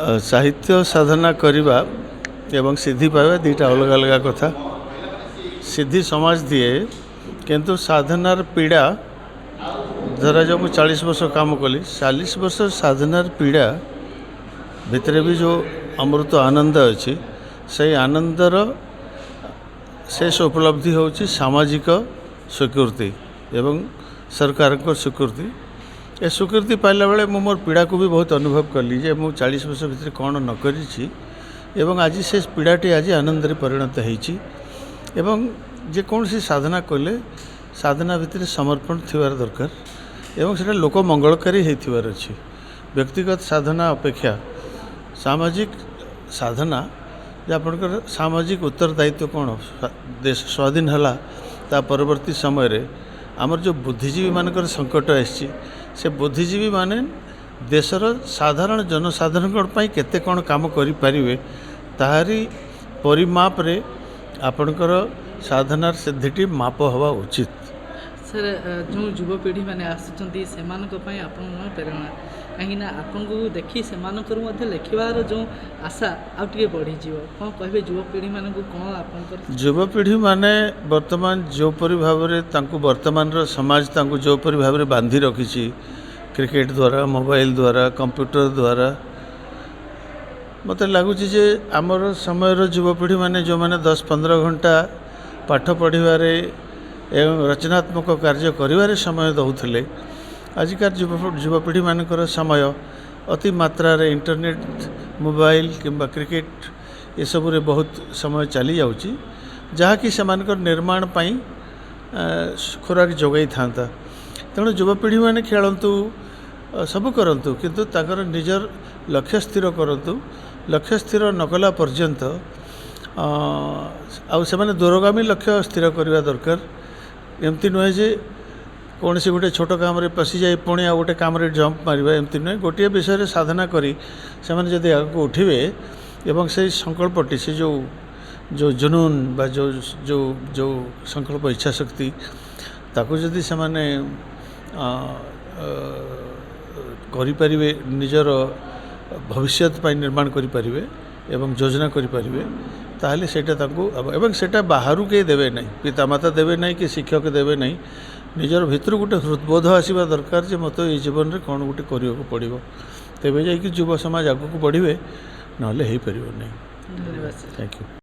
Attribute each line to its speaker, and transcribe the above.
Speaker 1: साहित्य साधना करवा एवं सिद्धि पाइबा दुईटा अलग अलग कथा। सिद्धि समाज दिए किंतु साधनार पीड़ा धरा जाओ 40 वर्ष काम कली 40 वर्ष साधनार पीड़ा भितर भी जो अमृत आनंद अच्छी से आनंदर शेष उपलब्धि होची सामाजिक स्वीकृति एवं सरकार को स्वीकृति। ए स्वीकृति पाइला बेले मु मोर पीड़ा को भी बहुत अनुभव कली जे मु 40 वर्ष भितर कौन न करी एवं आज से पीड़ाटी आज आनंद रे परिणत होईची एवं जेकोसी साधना कले साधना भितर समर्पण थिवार दरकार एवं सेटा लोक मंगलकारी होइथिवार अछि। व्यक्तिगत साधना अपेक्षा सामाजिक साधना जे आपनकर सामाजिक उत्तरदायित्व कौन देश स्वाधीन हला ता परवर्ती समय रे आमर जो बुद्धिजीवी मानकर संकट आसी से बुद्धिजीवी माने देशर साधारण जनसाधारण केते कौन काम करि परिवे ताहारी परिमाप रे आपनकर साधनार सिद्धिटी माप हवा उचित।
Speaker 2: सर जो युवपीढ़ी मैंने आसुँच से प्रेरणा कहीं आपन को देखी से लिखार जो आशा आगे बढ़ी कौन कहे युवपीढ़ी मान कौन आप
Speaker 1: युवपीढ़ी माने वर्तमान जोपरी भाव वर्तमान समाज जोपरी भाव बांधि रखी क्रिकेट द्वारा मोबाइल द्वारा कंप्यूटर द्वारा मत लगुच आमर समय युवपीढ़ी माने जो मैंने 10-15 घंटा पाठ पढ़ारे एवं रचनात्मक कार्य करिवारे समय दौले आजिकार युवपीढ़ी मानकर समय अति मात्रा रे इंटरनेट मोबाइल किंबा क्रिकेट ये सब रे बहुत समय चली जाउची जहाँकि सेमानकर निर्माण पाई खुराक जोगाई था। तेणु युवपीढ़ी माने खेलतु सब करतु किंतु ताकर निजर लक्ष्य स्थिर करतु। लक्ष्य स्थिर नकला पर्यंत आउ से दूरगामी लक्ष्य स्थिर करने दरकार। एमती नुहे जे कौन सी गोटे छोट काम पशि जाए पुणी आ गोटे काम जंप मारिबा एमती नुहे गोटे विषय साधना करी से जदि आगे उठे एवं से संकल्पटी से जो जो जुनून बा जो जो जो संकल्प इच्छा शक्ति ताको जदि से माने करिपारिबे निजर भविष्यत पाई निर्माण करिपारिबे एवं योजना करिपारिबे ताहले सेटा ताको एवं सेटा बाहरु के देवे नहीं पितामाता देवे नहीं कि शिक्षक देवे नहीं निजर भितर गोटे हृदबोध आसवा दरकार जे मत ये जीवन में कौन गोटे करियो पड़िबो तेबे जाई कि युव समाज आगु को बढ़िबे नहले हेई परिबो नहीं।
Speaker 2: धन्यवाद।
Speaker 1: Thank you.